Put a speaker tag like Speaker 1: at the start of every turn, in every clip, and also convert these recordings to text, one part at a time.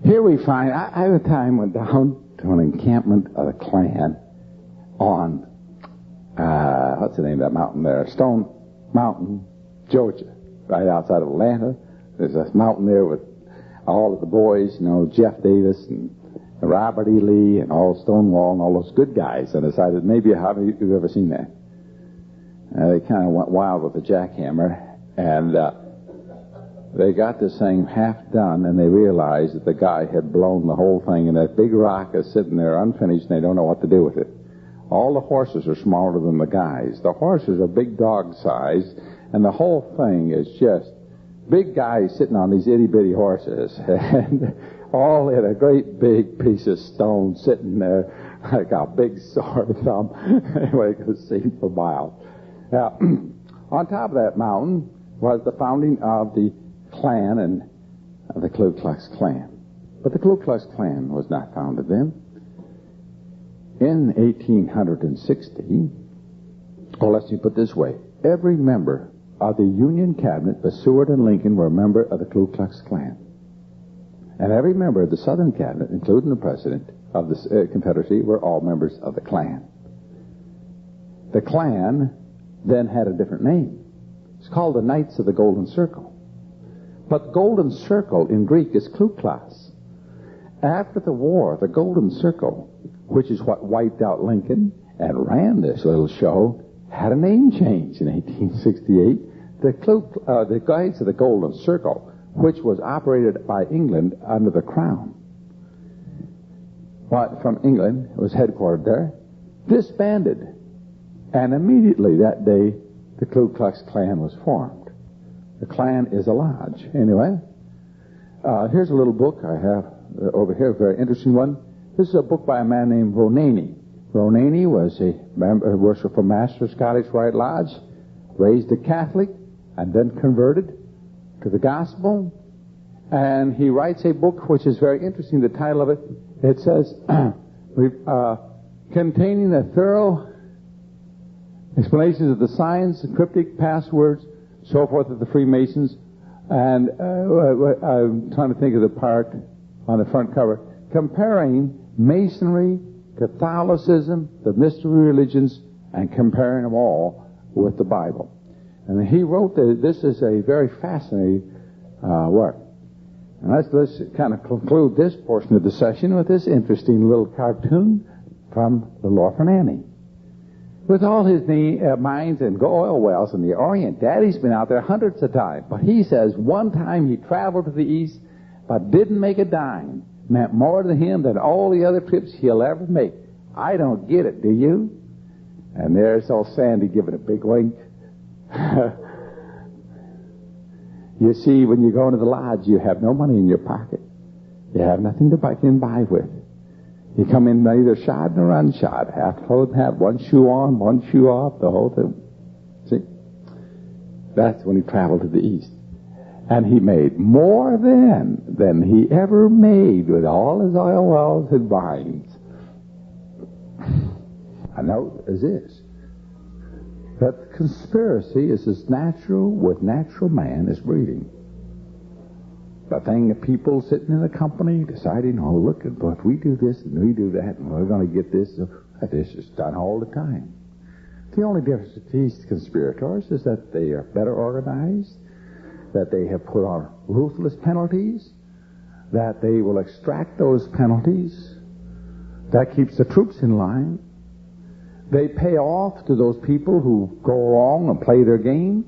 Speaker 1: Here we find, I at a time went down to an encampment of the Klan on, what's the name of that mountain there? Stone Mountain, Georgia, right outside of Atlanta. There's a mountain there with all of the boys, you know, Jeff Davis and Robert E. Lee and all Stonewall and all those good guys. And I decided maybe, how many of you have ever seen that? They kind of went wild with the jackhammer, and they got this thing half done, and they realized that the guy had blown the whole thing, and that big rock is sitting there unfinished, and they don't know what to do with it. All the horses are smaller than the guys. The horses are big dog size, and the whole thing is just big guys sitting on these itty-bitty horses, and all in a great big piece of stone sitting there like a big sore thumb. Anyway, you could see for miles. Now, on top of that mountain was the founding of the Klan and the Ku Klux Klan. But the Ku Klux Klan was not founded then. In 1860, or let's put it this way, every member of the Union Cabinet, but Seward and Lincoln, were a member of the Ku Klux Klan. And every member of the Southern Cabinet, including the President of the Confederacy, were all members of the Klan. The Klan then had a different name. It's called the Knights of the Golden Circle. But the Golden Circle in Greek is Ku Klux. After the war, the Golden Circle, which is what wiped out Lincoln and ran this little show, had a name change in 1868. The Knights of the Golden Circle, which was operated by England under the Crown, from England, it was headquartered there, disbanded. And immediately that day, the Ku Klux Klan was formed. The Klan is a lodge. Anyway, here's a little book I have over here, a very interesting one. This is a book by a man named Ronaney. Ronaney was a worshipful master of Scottish Rite Lodge, raised a Catholic, and then converted to the gospel. And he writes a book which is very interesting. The title of it, it says, containing a thorough explanations of the signs, cryptic passwords, so forth of the Freemasons. And I'm trying to think of the part on the front cover, comparing Masonry, Catholicism, the mystery religions, and comparing them all with the Bible. And he wrote this is a very fascinating work. And let's kind of conclude this portion of the session with this interesting little cartoon from the Orphan Annie. With all his mines and oil wells in the Orient, Daddy's been out there hundreds of times. But he says one time he traveled to the East, but didn't make a dime. Meant more to him than all the other trips he'll ever make. I don't get it, do you? And there's old Sandy giving a big wink. You see, when you go into the lodge, you have no money in your pocket. You have nothing to buy with. You come in neither shod nor unshod, half clothed, have one shoe on, one shoe off, the whole thing. See? That's when he traveled to the East. And he made more then than he ever made with all his oil wells and mines. I know as is that conspiracy is as natural with natural man as breathing. The thing of people sitting in a company deciding, oh, look, if we do this and we do that, and we're going to get this. This is done all the time. The only difference with these conspirators is that they are better organized, that they have put on ruthless penalties, that they will extract those penalties. That keeps the troops in line. They pay off to those people who go along and play their game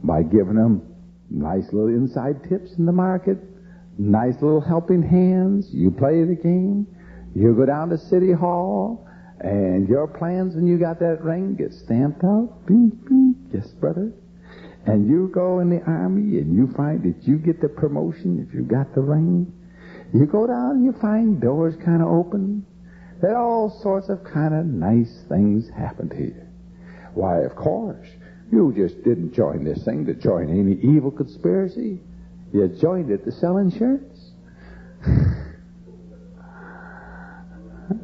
Speaker 1: by giving them nice little inside tips in the market, nice little helping hands. You play the game. You go down to City Hall, and your plans when you got that ring get stamped out. Bing, bing. Yes, brother. And you go in the army, and you find that you get the promotion if you got the ring. You go down and you find doors kind of open. That all sorts of kind of nice things happen to you. Why, of course, you just didn't join this thing to join any evil conspiracy. You joined it to sell insurance.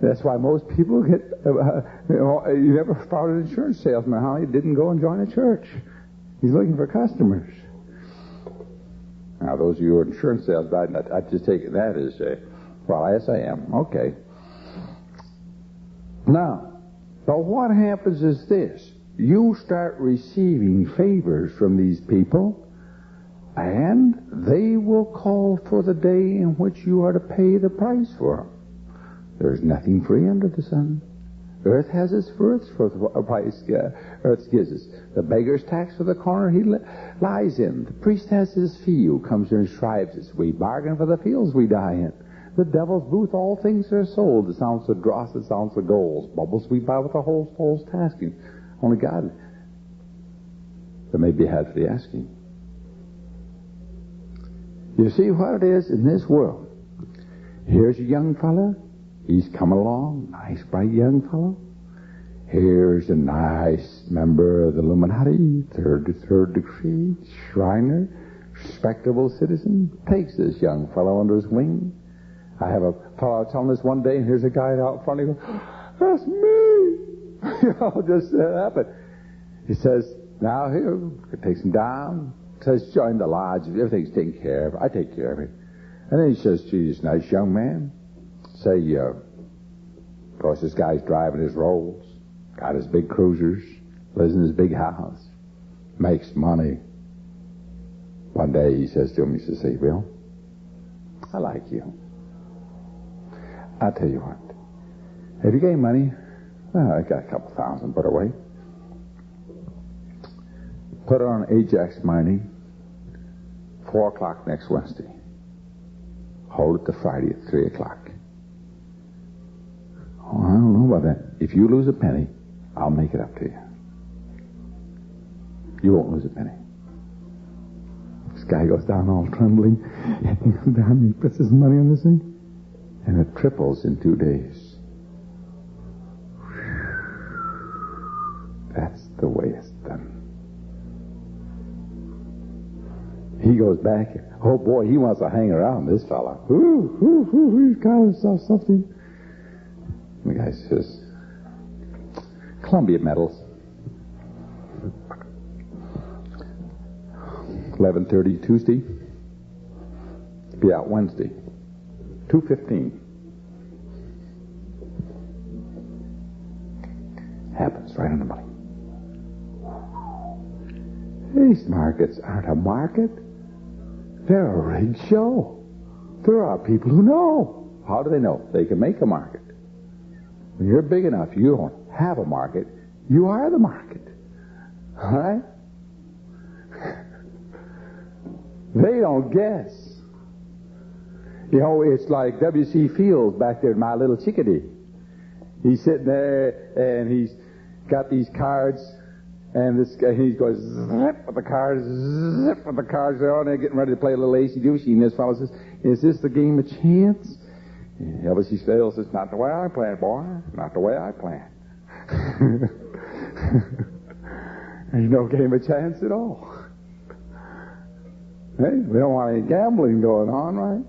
Speaker 1: That's why most people get, you never found an insurance salesman, how he didn't go and join a church. He's looking for customers. Now, those of you who are insurance sales, I just take that as well, yes, I am. Okay. Now, but what happens is this. You start receiving favors from these people, and they will call for the day in which you are to pay the price for them. There's nothing free under the sun. Earth has its worth for the price Earth gives us. The beggar's tax for the corner he lies in. The priest has his fee who comes here and strives us. We bargain for the fields we die in. The devil's booth, all things are sold. The sounds of dross, the sounds of goals. Bubbles we buy with the whole soul's tasking. Only God there may be had for the asking. You see what it is in this world. Here's a young fella. He's coming along. Nice, bright young fellow. Here's a nice member of the Illuminati, third degree, Shriner, respectable citizen. Takes this young fellow under his wing. I have a fellow I was telling this one day, and here's a guy out front. He goes, "That's me." Just that. But he says, "Now here, takes him down." Says, "Join the lodge. Everything's taken care of. I take care of it." And then he says, "Gee, this nice young man." Say, of course, this guy's driving his Rolls, got his big cruisers, lives in his big house, makes money. One day he says to him, he says, "Hey, Bill, I like you. I'll tell you what. If you gave money, well, I got a couple thousand put away. Put it on Ajax Mining, 4 o'clock next Wednesday. Hold it to Friday at 3 o'clock. Oh, I don't know about that. If you lose a penny, I'll make it up to you. You won't lose a penny." This guy goes down all trembling. He goes down and he puts his money on this thing. And it triples in 2 days. That's the way it's done. He goes back. Oh, boy, he wants to hang around, this fella. He's got himself something. The guy says, "Columbia medals. 11:30 Tuesday. Be out Wednesday. 2:15. Happens right on the money. These markets aren't a market. They're a rigged show. There are people who know. How do they know? They can make a market. When you're big enough, you don't have a market. You are the market. All right? They don't guess. You know, it's like W.C. Fields back there in My Little Chickadee. He's sitting there, and he's got these cards, and this guy, he goes zip with the cards, zip with the cards. They're on there getting ready to play a little acey-deucey, and this fellow says, "Is this the game of chance?" W.C. Fields says, "Not the way I play it, boy. Not the way I play it." There's no game of chance at all. Hey, we don't want any gambling going on, right?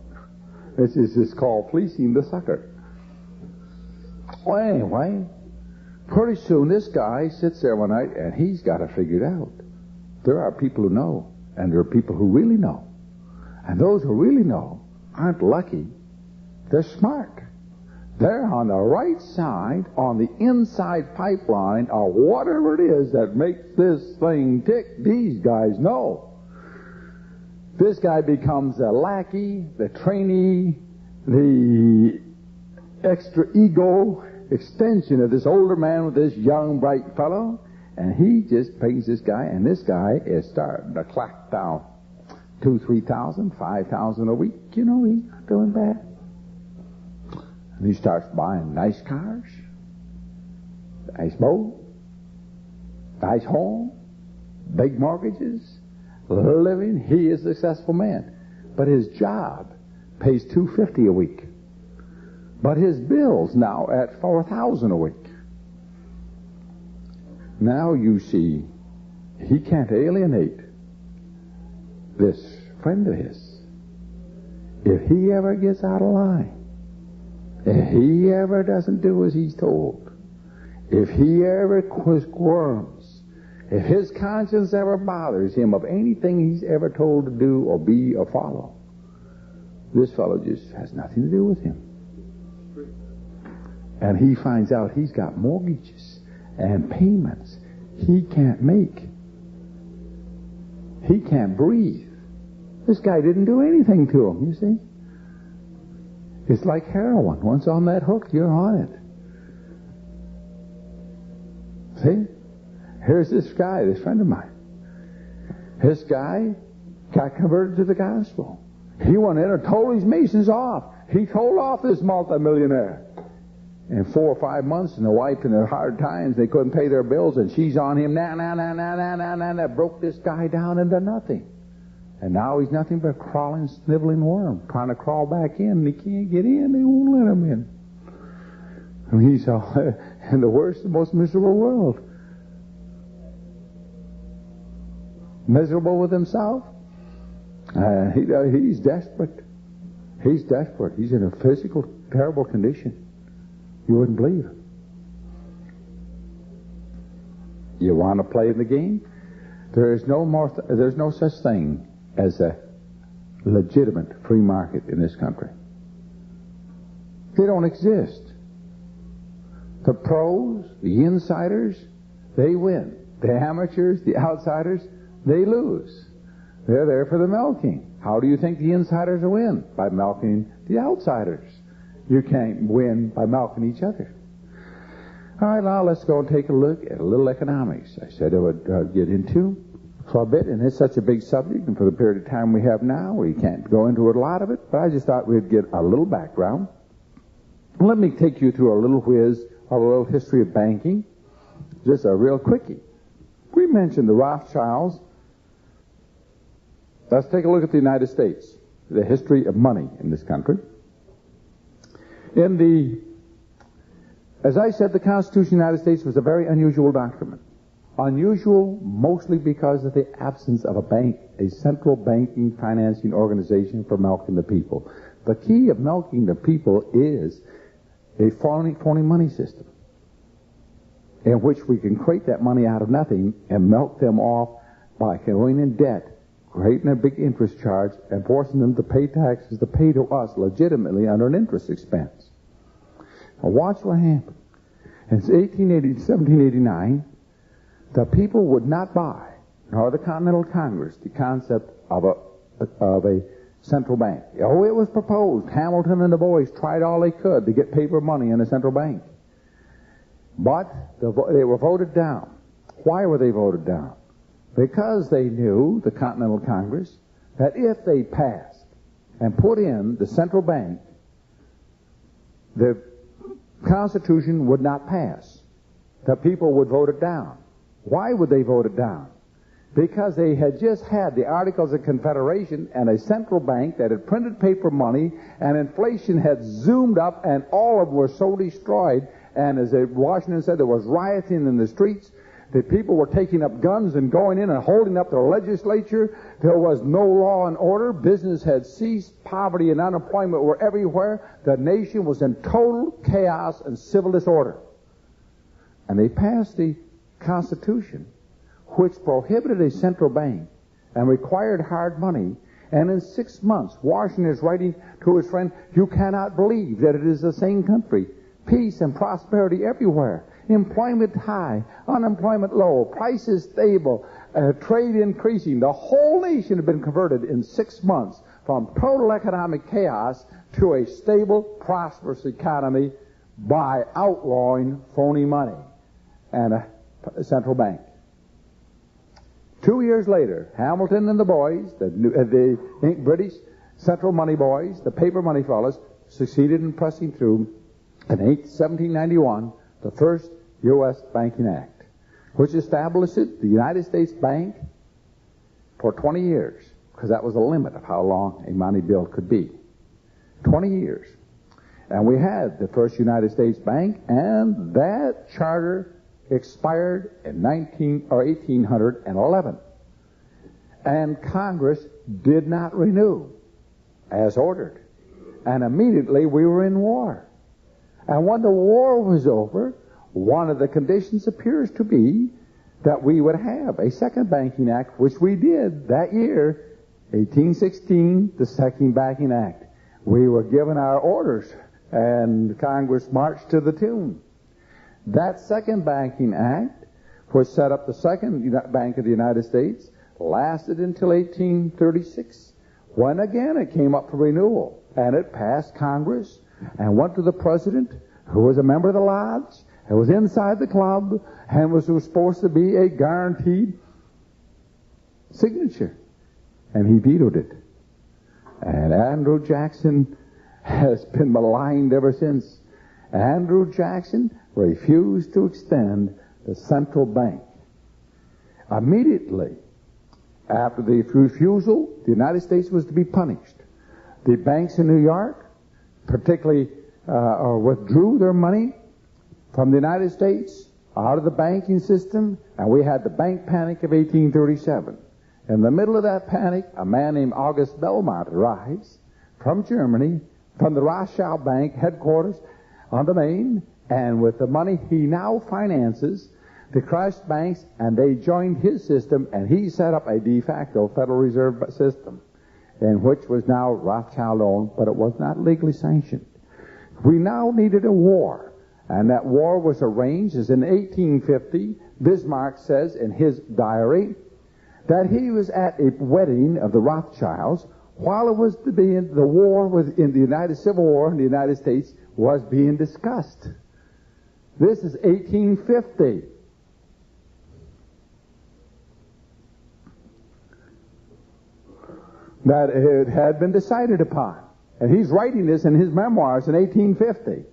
Speaker 1: This is just called fleecing the sucker. Well, anyway, pretty soon this guy sits there one night and he's got it figured out. There are people who know, and there are people who really know. And those who really know aren't lucky. They're smart. They're on the right side, on the inside pipeline of whatever it is that makes this thing tick. These guys know. This guy becomes a lackey, the trainee, the extra ego extension of this older man with this young, bright fellow, and he just pays this guy, and this guy is starting to clack down 2,000, 3,000, 5,000 a week. You know, he's not doing bad. And he starts buying nice cars, nice boat, nice home, big mortgages, living. He is a successful man. But his job pays $250 a week. But his bill's now at $4,000 a week. Now you see, he can't alienate this friend of his. If he ever gets out of line, if he ever doesn't do as he's told, if he ever squirms, If his conscience ever bothers him of anything he's ever told to do or be or follow, this fellow just has nothing to do with him. And he finds out he's got mortgages and payments he can't make. He can't breathe. This guy didn't do anything to him, you see. It's like heroin. Once on that hook, you're on it. See? Here's this guy, this friend of mine. This guy got converted to the gospel. He went in and told his Masons off. He told off this multimillionaire. In 4 or 5 months, and the wife in their hard times, they couldn't pay their bills, and she's on him, broke this guy down into nothing. And now he's nothing but a crawling, sniveling worm, trying to crawl back in, and he can't get in. They won't let him in. And he's in the worst and most miserable world. Miserable with himself. He's desperate. He's desperate. He's in a physical, terrible condition. You wouldn't believe it. You want to play the game? There's no such thing as a legitimate free market in this country. They don't exist. The pros, the insiders, they win. The amateurs, the outsiders, they lose. They're there for the milking. How do you think the insiders will win? By milking the outsiders. You can't win by milking each other. All right, now let's go and take a look at a little economics. I said I would get into for a bit, and it's such a big subject, and for the period of time we have now, we can't go into a lot of it, but I just thought we'd get a little background. Let me take you through a little whiz of a little history of banking, just a real quickie. We mentioned the Rothschilds. Let's take a look at the United States, the history of money in this country. As I said, the Constitution of the United States was a very unusual document. Unusual mostly because of the absence of a bank, a central banking financing organization for milking the people. The key of milking the people is a phony money system in which we can create that money out of nothing and milk them off by going in debt, creating a big interest charge, and forcing them to pay taxes to pay to us legitimately under an interest expense. Now watch what happened. In 1789, the people would not buy, nor the Continental Congress, the concept of a central bank. Oh, it was proposed. Hamilton and the boys tried all they could to get paper money in a central bank. But they were voted down. Why were they voted down? Because they knew, the Continental Congress, that if they passed and put in the central bank, the Constitution would not pass. The people would vote it down. Why would they vote it down? Because they had just had the Articles of Confederation and a central bank that had printed paper money, and inflation had zoomed up, and all of them were so destroyed. And as Washington said, there was rioting in the streets. The people were taking up guns and going in and holding up their legislature. There was no law and order. Business had ceased. Poverty and unemployment were everywhere. The nation was in total chaos and civil disorder. And they passed the Constitution, which prohibited a central bank and required hard money. And in 6 months, Washington is writing to his friend, "You cannot believe that it is the same country. Peace and prosperity everywhere. Employment high, unemployment low, prices stable, trade increasing." The whole nation had been converted in 6 months from total economic chaos to a stable, prosperous economy by outlawing phony money and a central bank. 2 years later, Hamilton and the boys, the British central money boys, the paper money fellows, succeeded in pressing through in 1791 the first U.S. Banking Act, which established the United States Bank for 20 years, because that was the limit of how long a money bill could be. 20 years. And we had the first United States Bank, and that charter expired in 1811. And Congress did not renew as ordered. And immediately we were in war. And when the war was over, one of the conditions appears to be that we would have a second banking act, which we did that year, 1816, the Second Banking Act. We were given our orders, and Congress marched to the tune. That Second Banking Act, which set up the Second Bank of the United States, lasted until 1836, when again it came up for renewal, and it passed Congress and went to the president, who was a member of the lodge, and was inside the club, and was supposed to be a guaranteed signature. And he vetoed it. And Andrew Jackson has been maligned ever since. Andrew Jackson refused to extend the central bank. Immediately after the refusal, the United States was to be punished. The banks in New York, particularly, withdrew their money from the United States out of the banking system, and we had the bank panic of 1837. In the middle of that panic, a man named August Belmont arrives from Germany, from the Rothschild Bank headquarters on the Main, and with the money he now finances the crushed banks, and they joined his system, and he set up a de facto Federal Reserve System, in which was now Rothschild owned, but it was not legally sanctioned. We now needed a war, and that war was arranged as in 1850, Bismarck says in his diary, that he was at a wedding of the Rothschilds while it was to be the war in the Civil War in the United States was being discussed. This is 1850. That it had been decided upon. And he's writing this in his memoirs in 1850,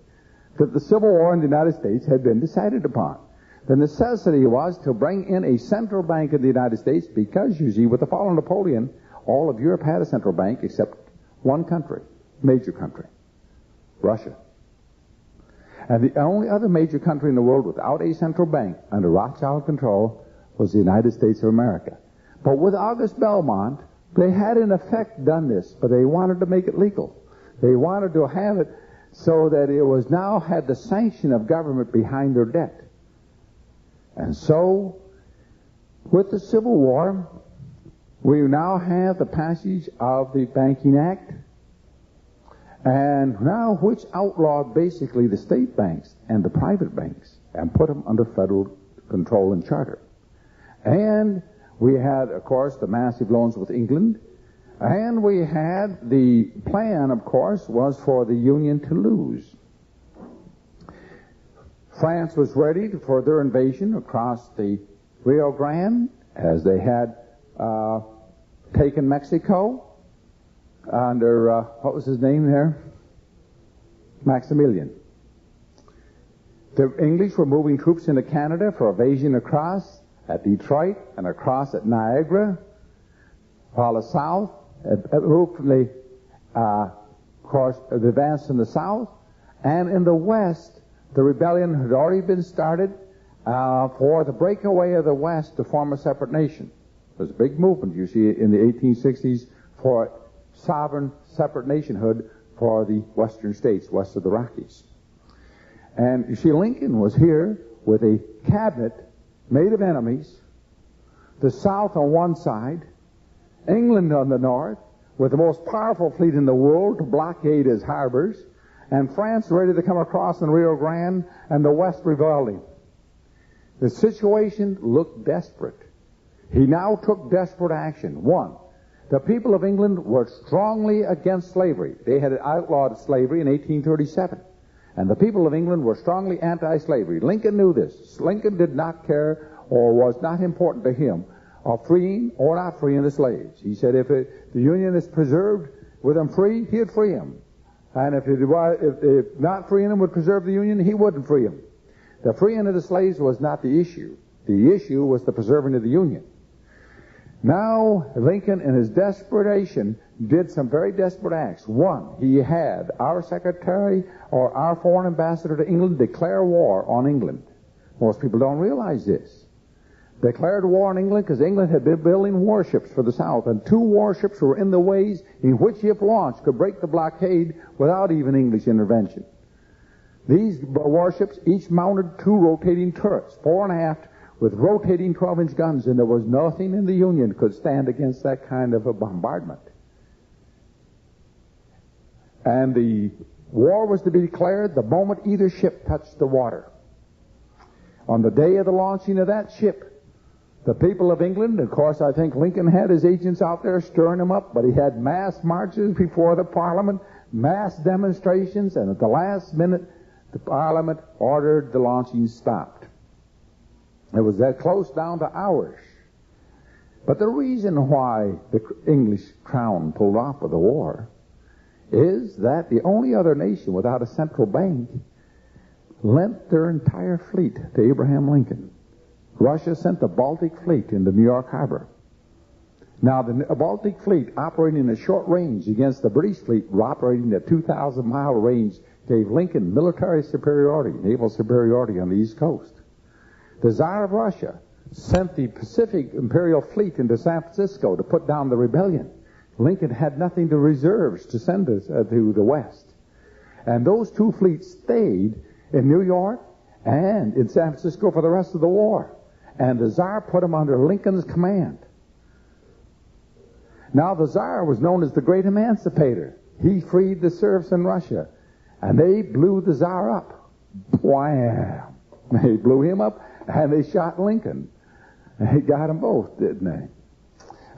Speaker 1: that the Civil War in the United States had been decided upon. The necessity was to bring in a central bank in the United States because, you see, with the fall of Napoleon, all of Europe had a central bank except one country, major country, Russia. And the only other major country in the world without a central bank under Rothschild control was the United States of America. But with August Belmont, they had in effect done this, but they wanted to make it legal. They wanted to have it so that it was now had the sanction of government behind their debt. And so, with the Civil War, we now have the passage of the Banking Act, and now which outlawed basically the state banks and the private banks and put them under federal control and charter. And we had, of course, the massive loans with England, and we had the plan, of course, was for the Union to lose. France was ready for their invasion across the Rio Grande, as they had taken Mexico under, what was his name there? Maximilian. The English were moving troops into Canada for invasion across at Detroit and across at Niagara, while the South, hopefully, of course, advanced in the South, and in the West, the rebellion had already been started for the breakaway of the West to form a separate nation. There's a big movement, you see, in the 1860s for sovereign separate nationhood for the western states, west of the Rockies. And you see, Lincoln was here with a cabinet made of enemies, the South on one side, England on the north, with the most powerful fleet in the world to blockade his harbors, and France ready to come across in Rio Grande, and the West revolting. The situation looked desperate. He now took desperate action. One, the people of England were strongly against slavery. They had outlawed slavery in 1837. And the people of England were strongly anti-slavery. Lincoln knew this. Lincoln did not care, or was not important to him, of freeing or not freeing the slaves. He said if the Union is preserved with them free, he'd free them. And if not freeing them would preserve the Union, he wouldn't free them. The freeing of the slaves was not the issue. The issue was the preserving of the Union. Now, Lincoln, in his desperation, did some very desperate acts. One, he had our secretary or our foreign ambassador to England declare war on England. Most people don't realize this. Declared war on England because England had been building warships for the South, and 2 warships were in the ways in which, if launched, could break the blockade without even English intervention. These warships each mounted 2 rotating turrets, fore and aft, with rotating 12-inch guns, and there was nothing in the Union could stand against that kind of a bombardment. And the war was to be declared the moment either ship touched the water. On the day of the launching of that ship, the people of England, of course, I think Lincoln had his agents out there stirring them up, but he had mass marches before the Parliament, mass demonstrations, and at the last minute, the Parliament ordered the launching stopped. It was that close down to hours. But the reason why the English crown pulled off of the war is that the only other nation without a central bank lent their entire fleet to Abraham Lincoln. Russia sent the Baltic Fleet into New York Harbor. Now, the Baltic Fleet, operating at short range against the British fleet, operating at 2,000-mile range, gave Lincoln military superiority, naval superiority on the East Coast. The Tsar of Russia sent the Pacific Imperial Fleet into San Francisco to put down the rebellion. Lincoln had nothing to reserves to send us to the West. And those two fleets stayed in New York and in San Francisco for the rest of the war. And the Tsar put them under Lincoln's command. Now, the Tsar was known as the Great Emancipator. He freed the serfs in Russia. And they blew the Tsar up. Wham! They blew him up, and they shot Lincoln. They got them both, didn't they?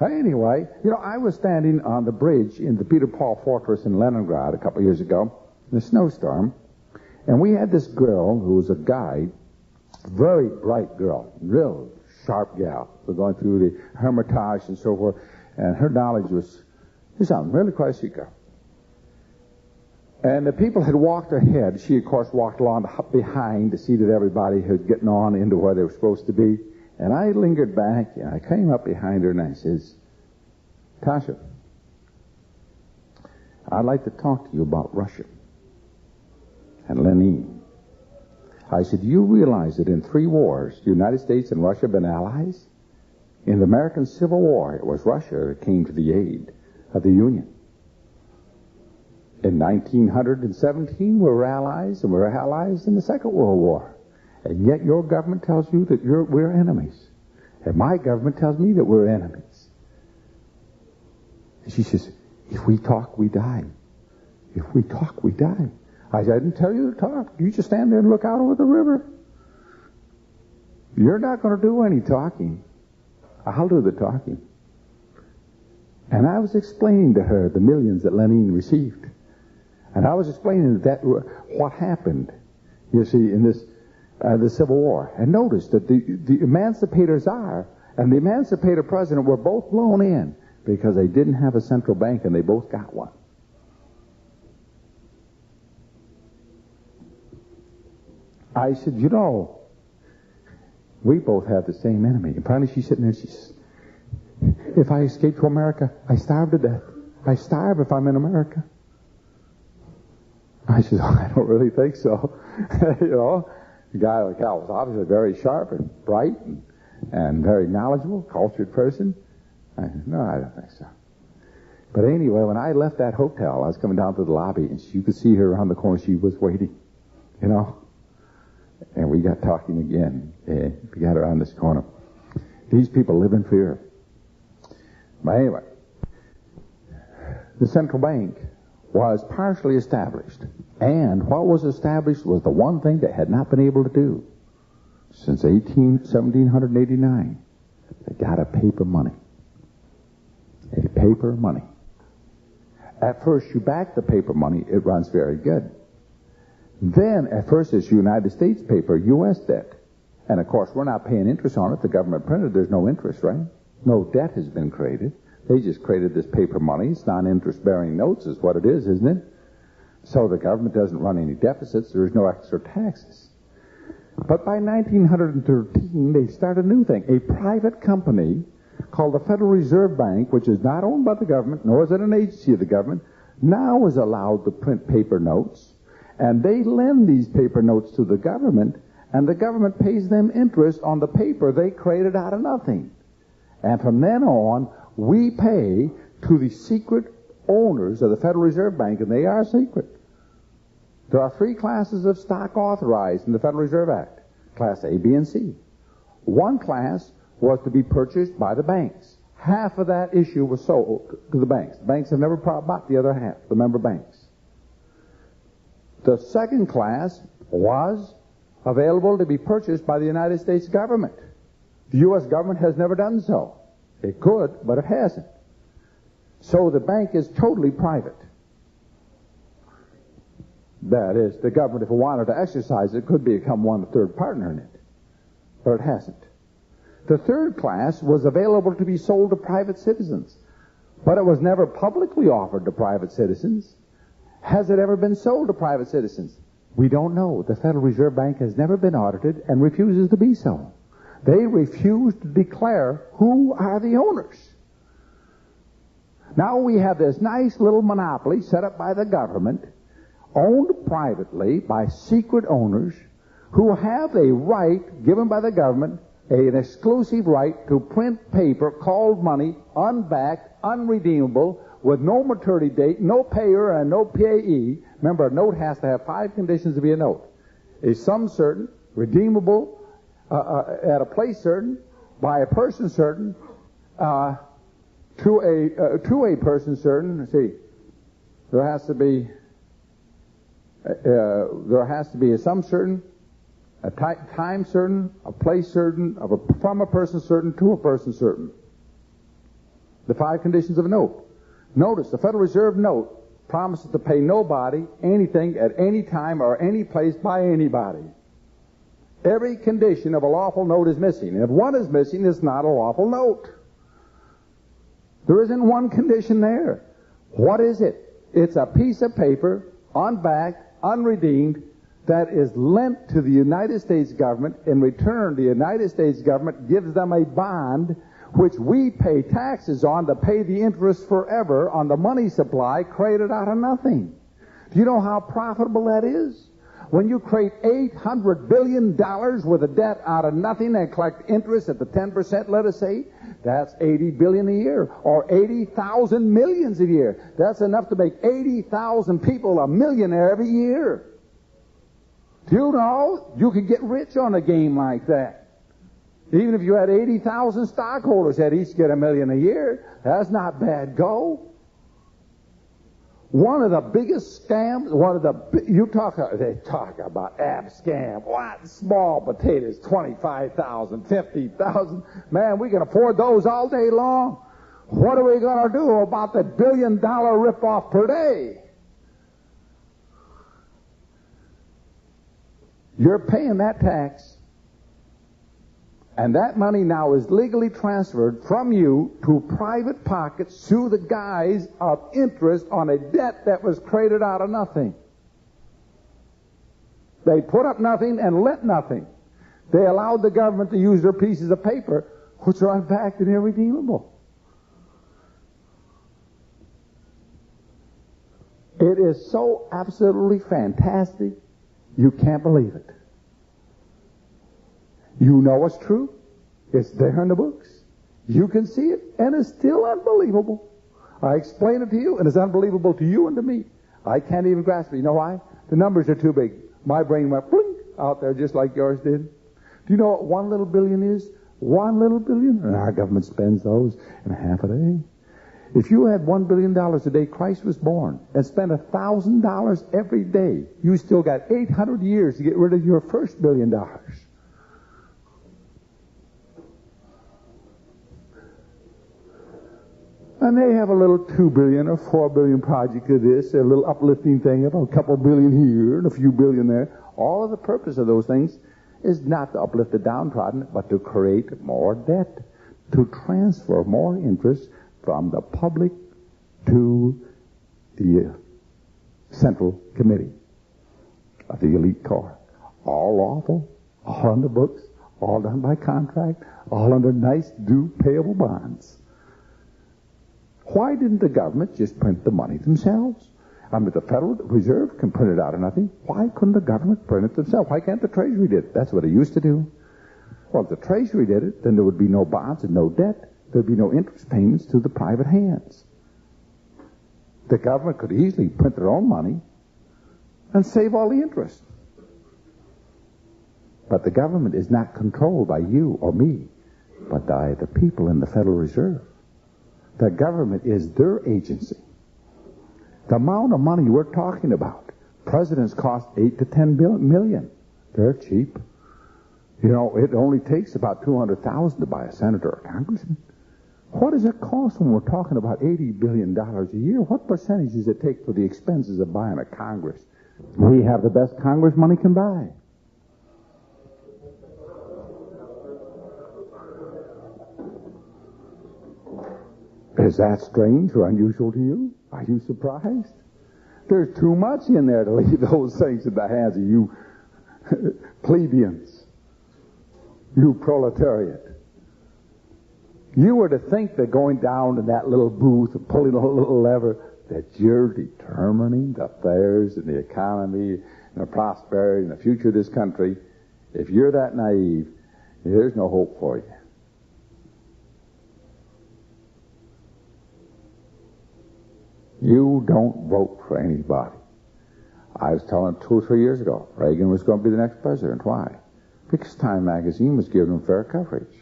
Speaker 1: Anyway, I was standing on the bridge in the Peter Paul Fortress in Leningrad a couple of years ago in a snowstorm, and we had this girl who was a guide, very bright girl, real sharp gal. We're going through the Hermitage and so forth, and her knowledge was something really quite secret. And the people had walked ahead. She, of course, walked along behind to see that everybody was getting on into where they were supposed to be. And I lingered back, and I came up behind her, and I says, Tasha, I'd like to talk to you about Russia and Lenin. I said, do you realize that in 3 wars, the United States and Russia have been allies? In the American Civil War, it was Russia that came to the aid of the Union. In 1917, we were allies, and we were allies in the Second World War. And yet your government tells you that we're enemies. And my government tells me that we're enemies. And she says, if we talk, we die. If we talk, we die. I said, I didn't tell you to talk. You just stand there and look out over the river. You're not going to do any talking. I'll do the talking. And I was explaining to her the millions that Lenin received. And I was explaining that what happened, you see, in this the Civil War. And notice that the Emancipator Tsar and the Emancipator President were both blown in because they didn't have a central bank, and they both got one. I said, we both have the same enemy. And finally she's sitting there and she says, if I escape to America, I starve to death. I starve if I'm in America. I said, I don't really think so. The guy like Cal was obviously very sharp and bright and very knowledgeable, cultured person. I said, no, I don't think so. But anyway, when I left that hotel, I was coming down to the lobby, and you could see her around the corner. She was waiting, And we got talking again. We got around this corner. These people live in fear. But anyway, the central bank was partially established. And what was established was the one thing they had not been able to do since 1789. They got a paper money. A paper money. At first, you back the paper money, it runs very good. Then, at first, it's United States paper, U.S. debt. And, of course, we're not paying interest on it. The government printed, there's no interest, right? No debt has been created. They just created this paper money. It's non-interest-bearing notes is what it is, isn't it? So the government doesn't run any deficits. There is no extra taxes. But by 1913, they started a new thing. A private company called the Federal Reserve Bank, which is not owned by the government, nor is it an agency of the government, now is allowed to print paper notes. And they lend these paper notes to the government, and the government pays them interest on the paper they created out of nothing. And from then on, we pay to the secret owners of the Federal Reserve Bank, and they are secret. There are 3 classes of stock authorized in the Federal Reserve Act. Class A, B, and C. One class was to be purchased by the banks. Half of that issue was sold to the banks. The banks have never bought the other half, the member banks. The second class was available to be purchased by the United States government. The U.S. government has never done so. It could, but it hasn't. So the bank is totally private. That is, the government, if it wanted to exercise it, could become one-third partner in it. But it hasn't. The third class was available to be sold to private citizens. But it was never publicly offered to private citizens. Has it ever been sold to private citizens? We don't know. The Federal Reserve Bank has never been audited and refuses to be so. They refuse to declare who are the owners. Now we have this nice little monopoly set up by the government, owned privately by secret owners who have a right given by the government, an exclusive right to print paper called money, unbacked, unredeemable, with no maturity date, no payer, and no payee. Remember, a note has to have 5 conditions to be a note. A sum certain, redeemable, at a place certain, by a person certain, to a person certain. Let's see, there has to be a sum certain, a time certain, a place certain, from a person certain to a person certain. The 5 conditions of a note. Notice, the Federal Reserve note promises to pay nobody anything at any time or any place by anybody. Every condition of a lawful note is missing. And if one is missing, it's not a lawful note. There isn't one condition there. What is it? It's a piece of paper, unbacked, unredeemed, that is lent to the United States government. In return, the United States government gives them a bond which we pay taxes on to pay the interest forever on the money supply created out of nothing. Do you know how profitable that is? When you create $800 billion worth of debt out of nothing and collect interest at the 10%, let us say, that's $80 billion a year, or 80,000 millions a year. That's enough to make 80,000 people a millionaire every year. Do you know you could get rich on a game like that? Even if you had 80,000 stockholders that each get $1 million a year, that's not bad go. One of the biggest scams, they talk about ab scam. What? Small potatoes, 25,000, 50,000. Man, we can afford those all day long. What are we going to do about the $1 billion ripoff per day? You're paying that tax. And that money now is legally transferred from you to private pockets through the guise of interest on a debt that was created out of nothing. They put up nothing and lent nothing. They allowed the government to use their pieces of paper, which are unbacked and irredeemable. It is so absolutely fantastic, you can't believe it. You know it's true. It's there in the books. You can see it, and it's still unbelievable. I explain it to you, and it's unbelievable to you and to me. I can't even grasp it. You know why? The numbers are too big. My brain went blink out there just like yours did. Do you know what 1 little billion is? 1 little billion? And our government spends those in half a day. If you had $1 billion a day, Christ was born, and spent $1,000 every day, you still got 800 years to get rid of your first $1 billion. And they have a little $2 billion or $4 billion project of this, a little uplifting thing of a couple billion here and a few billion there. All of the purpose of those things is not to uplift the downtrodden, but to create more debt, to transfer more interest from the public to the central committee of the elite corps. All lawful, all on the books, all done by contract, all under nice, due, payable bonds. Why didn't the government just print the money themselves? I mean, the Federal Reserve can print it out of nothing. Why couldn't the government print it themselves? Why can't the Treasury do it? That's what it used to do. Well, if the Treasury did it, then there would be no bonds and no debt. There'd be no interest payments to the private hands. The government could easily print their own money and save all the interest. But the government is not controlled by you or me, but by the people in the Federal Reserve. The government is their agency. The amount of money we're talking about, presidents cost $8 to $10 million. They're cheap. You know, it only takes about $200,000 to buy a senator or congressman. What does it cost when we're talking about $80 billion a year? What percentage does it take for the expenses of buying a Congress? We have the best Congress money can buy. Is that strange or unusual to you? Are you surprised? There's too much in there to leave those things in the hands of you plebeians, you proletariat. You were to think that going down to that little booth and pulling a little lever, that you're determining the affairs and the economy and the prosperity and the future of this country. If you're that naive, there's no hope for you. You don't vote for anybody. I was telling 2 or 3 years ago, Reagan was going to be the next president. Why? Because Time magazine was giving him fair coverage.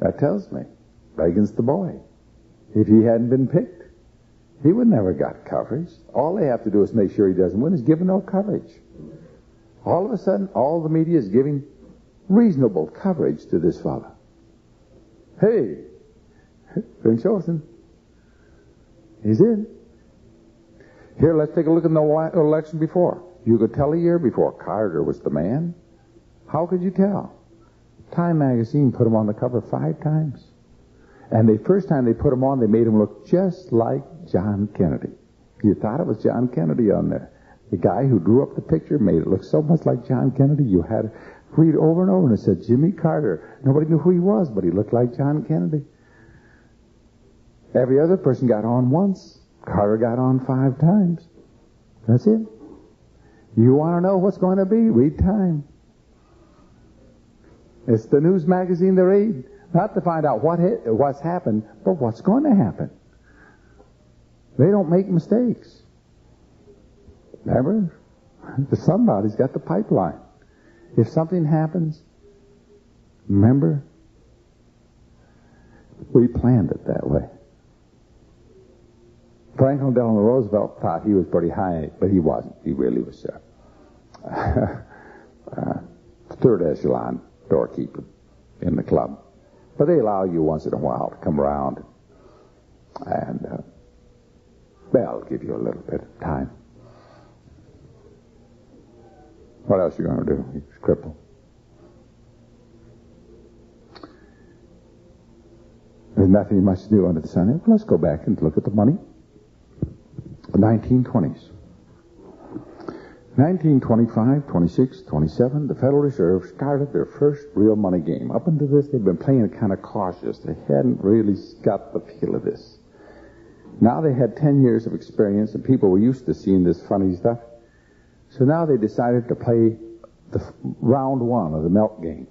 Speaker 1: That tells me Reagan's the boy. If he hadn't been picked, he would never got coverage. All they have to do is make sure he doesn't win, is give him no coverage. All of a sudden, all the media is giving reasonable coverage to this fella. Hey, been chosen. He's in. Here, let's take a look at the election before. You could tell a year before Carter was the man. How could you tell? Time magazine put him on the cover 5 times. And the first time they put him on, they made him look just like John Kennedy. You thought it was John Kennedy on there. The guy who drew up the picture made it look so much like John Kennedy, you had to read over and over, and it said Jimmy Carter. Nobody knew who he was, but he looked like John Kennedy. Every other person got on once. Carter got on 5 times. That's it. You want to know what's going to be? Read Time. It's the news magazine they read. Not to find out what's happened, but what's going to happen. They don't make mistakes. Remember? Somebody's got the pipeline. If something happens, remember, we planned it that way. Franklin Delano Roosevelt thought he was pretty high, but he wasn't. He really was third echelon doorkeeper in the club. But they allow you once in a while to come around and they'll give you a little bit of time. What else are you going to do? He's crippled. There's nothing much to do under the sun. Well, let's go back and look at the money. The 1920s. 1925, 26, 27, the Federal Reserve started their first real money game. Up until this, they'd been playing it kind of cautious. They hadn't really got the feel of this. Now they had 10 years of experience, and people were used to seeing this funny stuff. So now they decided to play the round 1 of the milk game.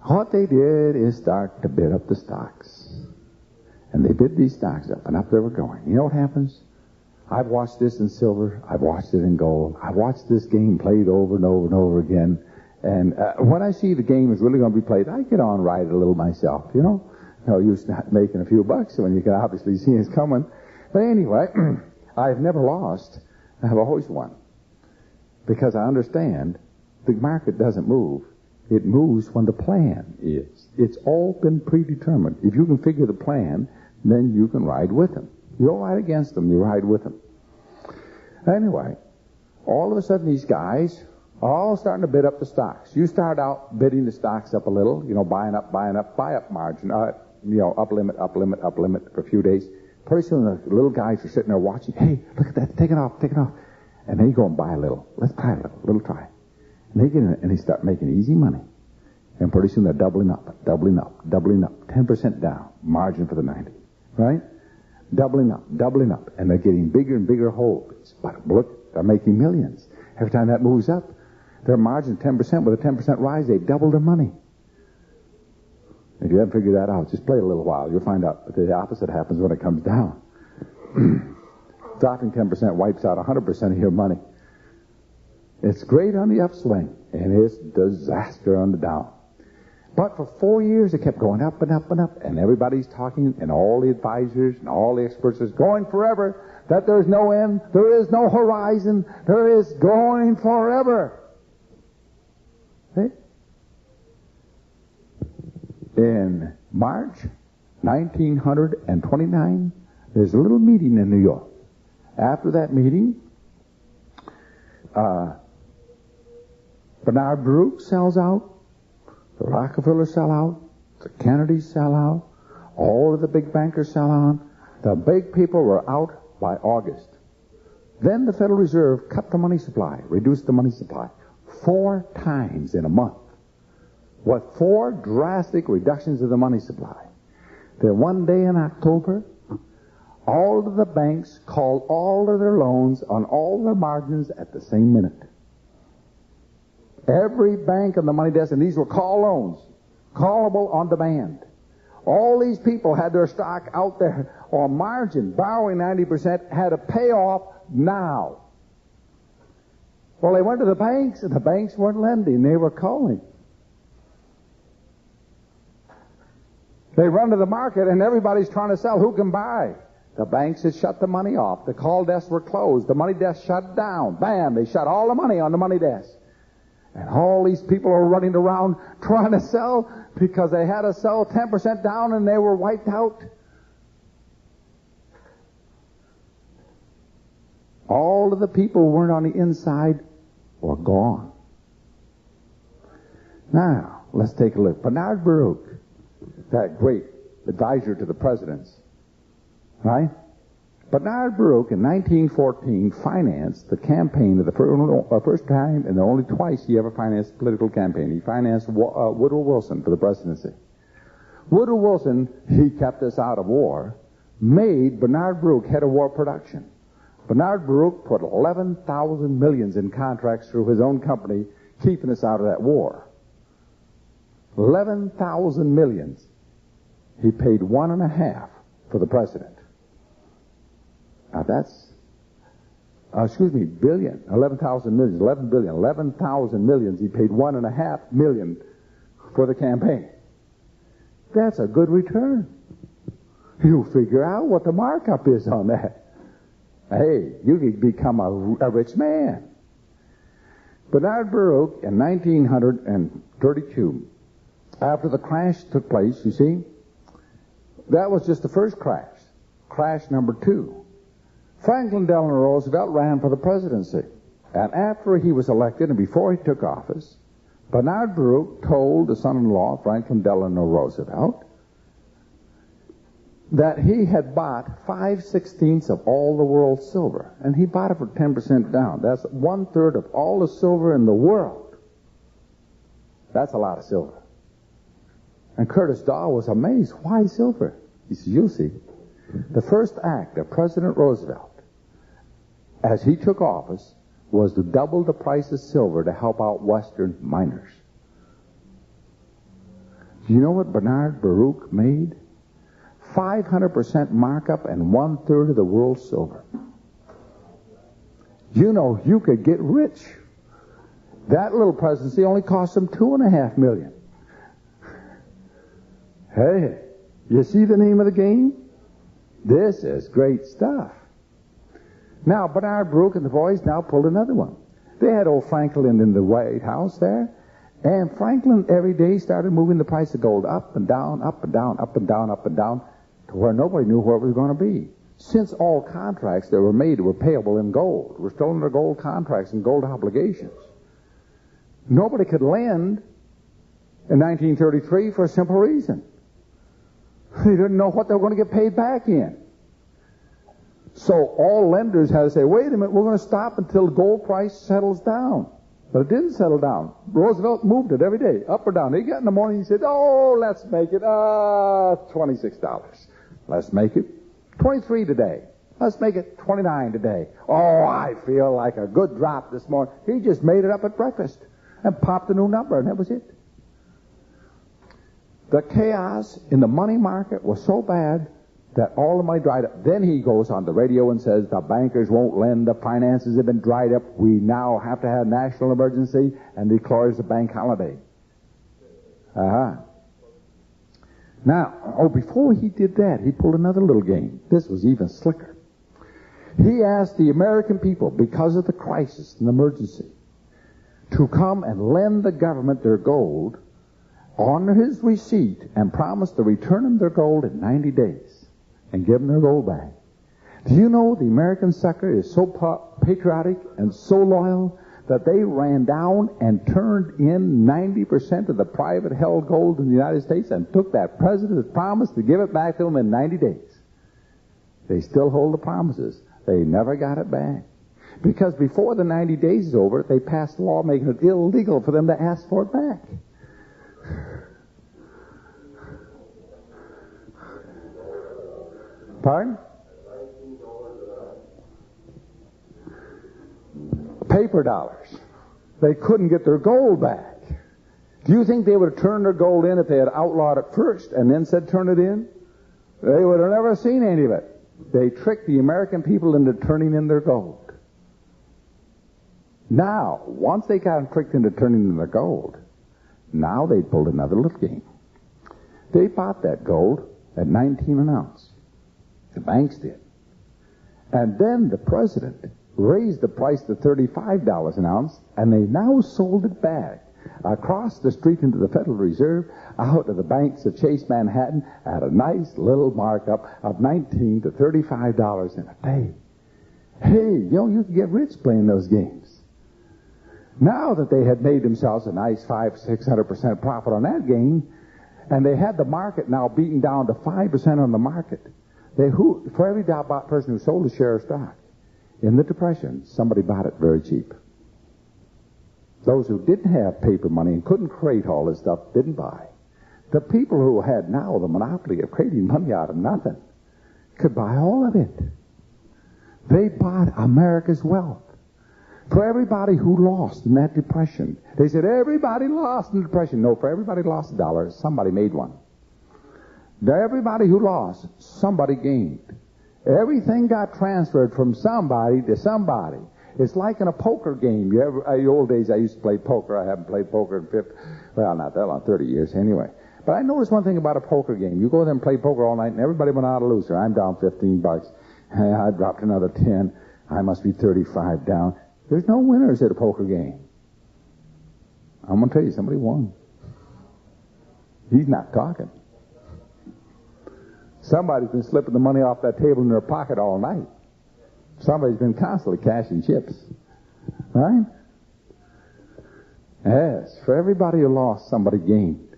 Speaker 1: What they did is start to bid up the stocks. And they bid these stocks up, and up they were going. You know what happens? I've watched this in silver. I've watched it in gold. I've watched this game played over and over and over again. And when I see the game is really going to be played, I get on right a little myself, you know. You start making a few bucks when you can obviously see it's coming. But anyway, I've never lost. I've always won. Because I understand the market doesn't move. It moves when the plan is. It's all been predetermined. If you can figure the plan, then you can ride with them. You don't ride against them, you ride with them. Anyway, all of a sudden these guys are all starting to bid up the stocks. You start out bidding the stocks up a little, buying up, buy up margin, up limit for a few days. Pretty soon the little guys are sitting there watching. Hey, look at that, take it off. And then you go and buy a little. Let's try a little try. And they get in it and they start making easy money. And pretty soon they're doubling up, 10% down, margin for the 90, right? Doubling up, and they're getting bigger and bigger holds. But look, they're making millions. Every time that moves up, their margin 10%, with a 10% rise, they double their money. If you haven't figured that out, just play it a little while. You'll find out that the opposite happens when it comes down. Dropping 10% wipes out 100% of your money. It's great on the upswing, and it's disaster on the down. But for 4 years, it kept going up and up and up, and everybody's talking, and all the advisors and all the experts is going forever, that there's no end, there is no horizon, there is going forever. See? In March 1929, there's a little meeting in New York. After that meeting, Bernard Baruch sells out, the Rockefellers sell out, the Kennedys sell out, all of the big bankers sell out. The big people were out by August. Then the Federal Reserve cut the money supply, reduced the money supply 4 times in a month, with 4 drastic reductions of the money supply. Then one day in October, all of the banks called all of their loans on all their margins at the same minute. Every bank on the money desk, and these were call loans, callable on demand. All these people had their stock out there on margin, borrowing 90%, had to pay off now. Well, they went to the banks, and the banks weren't lending, they were calling. They run to the market, and everybody's trying to sell. Who can buy? The banks had shut the money off. The call desks were closed. The money desk shut down. Bam, they shut all the money on the money desk. And all these people are running around trying to sell because they had to sell 10% down and they were wiped out. All of the people who weren't on the inside were gone. Now, let's take a look. Bernard Baruch, that great advisor to the presidents, right? Bernard Baruch in 1914 financed the campaign of the first time and the only twice he ever financed a political campaign. He financed Woodrow Wilson for the presidency. Woodrow Wilson, he kept us out of war, made Bernard Baruch head of war production. Bernard Baruch put 11,000 millions in contracts through his own company, keeping us out of that war. 11,000 millions. He paid 1.5 for the president. Now that's, billion, 11,000 millions, 11 billion, 11,000 millions. He paid 1.5 million for the campaign. That's a good return. You figure out what the markup is on that. Hey, you could become a rich man. Bernard Baruch in 1932, after the crash took place, you see, that was just the first crash. Crash number 2. Franklin Delano Roosevelt ran for the presidency. And after he was elected and before he took office, Bernard Baruch told the son-in-law, Franklin Delano Roosevelt, that he had bought 5/16 of all the world's silver. And he bought it for 10% down. That's 1/3 of all the silver in the world. That's a lot of silver. And Curtis Daw was amazed. Why silver? He said, you'll see. The first act of President Roosevelt, as he took office, was to double the price of silver to help out Western miners. Do you know what Bernard Baruch made? 500% markup and 1/3 of the world's silver. You know, you could get rich. That little presidency only cost him $2.5 million. Hey, you see the name of the game? This is great stuff. Now, Bernard Baruch and the boys now pulled another one. They had old Franklin in the White House there, and Franklin every day started moving the price of gold up and down, up and down, up and down, up and down, to where nobody knew where it was going to be. Since all contracts that were made were payable in gold, were still under gold contracts and gold obligations, nobody could lend in 1933 for a simple reason. They didn't know what they were going to get paid back in. So all lenders had to say, wait a minute, we're going to stop until the gold price settles down. But it didn't settle down. Roosevelt moved it every day, up or down. He got in the morning, he said, oh, let's make it $26. Let's make it $23 today. Let's make it $29 today. Oh, I feel like a good drop this morning. He just made it up at breakfast and popped a new number, and that was it. The chaos in the money market was so bad, that all the money dried up. Then he goes on the radio and says the bankers won't lend, the finances have been dried up, we now have to have national emergency, and declares a bank holiday. Now, before he did that, he pulled another little game. This was even slicker. He asked the American people, because of the crisis and emergency, to come and lend the government their gold on his receipt and promised to return them their gold in 90 days and give them their gold back. Do you know the American sucker is so patriotic and so loyal that they ran down and turned in 90% of the private held gold in the United States and took that president's promise to give it back to them in 90 days. They still hold the promises. They never got it back. Because before the 90 days is over, they passed a law making it illegal for them to ask for it back. Pardon? Paper dollars. They couldn't get their gold back. Do you think they would have turned their gold in if they had outlawed it first and then said turn it in? They would have never seen any of it. They tricked the American people into turning in their gold. Now, once they got them tricked into turning in their gold, now they pulled another little game. They bought that gold at 19 an ounce. The banks did. And then the president raised the price to $35 an ounce, and they now sold it back across the street into the Federal Reserve, out of the banks of Chase Manhattan, at a nice little markup of $19 to $35 in a day. Hey, you can get rich playing those games. Now that they had made themselves a nice 500-600% profit on that game, and they had the market now beaten down to 5% on the market, for every person who sold a share of stock in the Depression, somebody bought it very cheap. Those who didn't have paper money and couldn't create all this stuff didn't buy. The people who had now the monopoly of creating money out of nothing could buy all of it. They bought America's wealth. For everybody who lost in that Depression, they said everybody lost in the Depression. No, for everybody who lost $1, somebody made one. Everybody who lost, somebody gained. Everything got transferred from somebody to somebody. It's like in a poker game. In the old days, I used to play poker. I haven't played poker in not that long, 30 years anyway. But I noticed one thing about a poker game. You go there and play poker all night, and everybody went out a loser. I'm down $15. I dropped another 10. I must be 35 down. There's no winners at a poker game. I'm going to tell you, somebody won. He's not talking. Somebody's been slipping the money off that table in their pocket all night. Somebody's been constantly cashing chips. Right? Yes, for everybody who lost, somebody gained.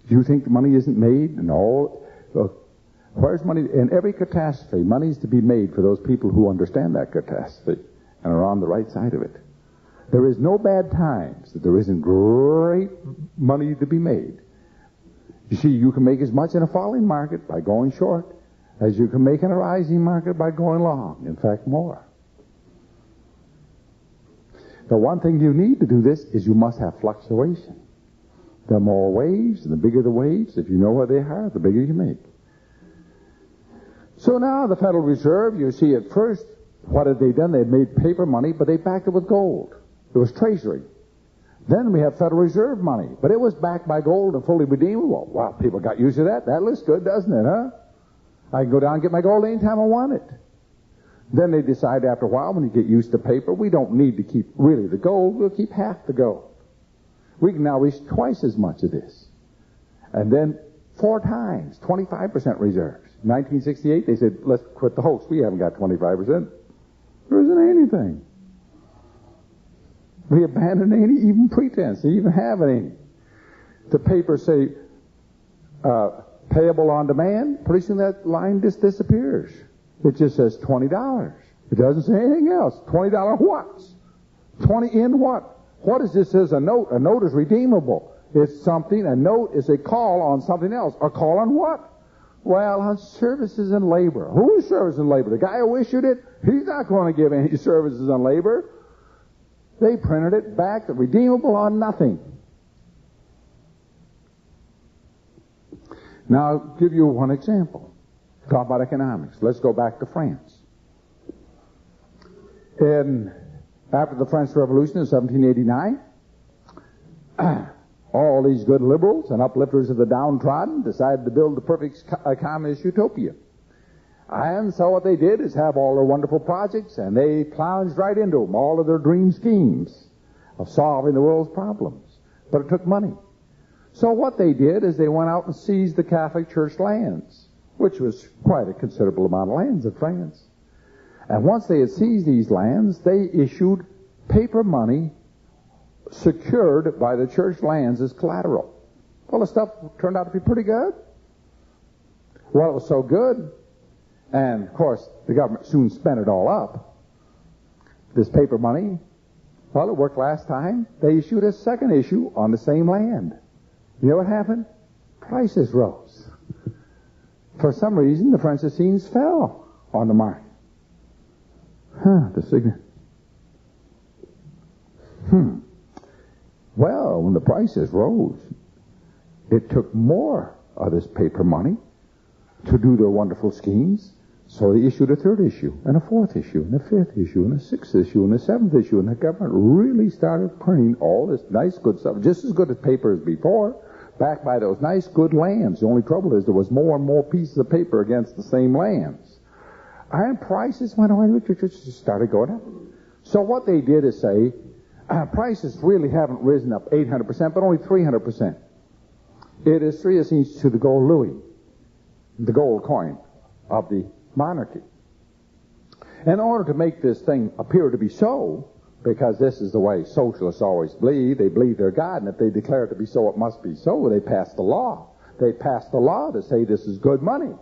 Speaker 1: Do you think the money isn't made? No. Look, where's money? In every catastrophe, money is to be made for those people who understand that catastrophe and are on the right side of it. There is no bad times that there isn't great money to be made. You see, you can make as much in a falling market by going short as you can make in a rising market by going long. In fact, more. The one thing you need to do this is you must have fluctuation. The more waves, and the bigger the waves, if you know where they are, the bigger you make. So now the Federal Reserve, you see, at first, what had they done? They had made paper money, but they backed it with gold. It was treasury. Then we have Federal Reserve money, but it was backed by gold and fully redeemable. Wow, people got used to that. That looks good, doesn't it, huh? I can go down and get my gold anytime I want it. Then they decide after a while, when you get used to paper, we don't need to keep really the gold. We'll keep half the gold. We can now reach twice as much of this. And then 4 times, 25% reserves. In 1968, they said, let's quit the hoax. We haven't got 25%. There isn't anything. We abandoned any even pretense, even having any. The papers say, payable on demand. Pretty soon that line just disappears. It just says $20. It doesn't say anything else. $20 what? 20 in what? What is this as a note? A note is redeemable. It's something. A note is a call on something else. A call on what? Well, on services and labor. Who's services and labor? The guy who issued it? He's not going to give any services and labor. They printed it back, redeemable on nothing. Now, I'll give you one example. Talk about economics. Let's go back to France. After the French Revolution in 1789, all these good liberals and uplifters of the downtrodden decided to build the perfect communist utopia. And so what they did is have all their wonderful projects, and they plunged right into them, all of their dream schemes of solving the world's problems. But it took money. So what they did is they went out and seized the Catholic Church lands, which was quite a considerable amount of lands in France. And once they had seized these lands, they issued paper money secured by the church lands as collateral. Well, the stuff turned out to be pretty good. Well, it was so good, and of course the government soon spent it all up. This paper money, well, it worked last time. They issued a second issue on the same land. You know what happened? Prices rose. For some reason, the Franciscans fell on the market. Well, when the prices rose, it took more of this paper money to do their wonderful schemes. So they issued a third issue, and a fourth issue, and a fifth issue, and a sixth issue, and a seventh issue, and the government really started printing all this nice, good stuff, just as good as paper as before, backed by those nice, good lands. The only trouble is there was more and more pieces of paper against the same lands. And prices went away, just started going up. So what they did is say, prices really haven't risen up 800%, but only 300%. It is 3 to the gold louis, the gold coin of the monarchy. In order to make this thing appear to be so, because this is the way socialists always believe, they believe they're God, and if they declare it to be so, it must be so. They passed a law. They passed a law to say this is good money.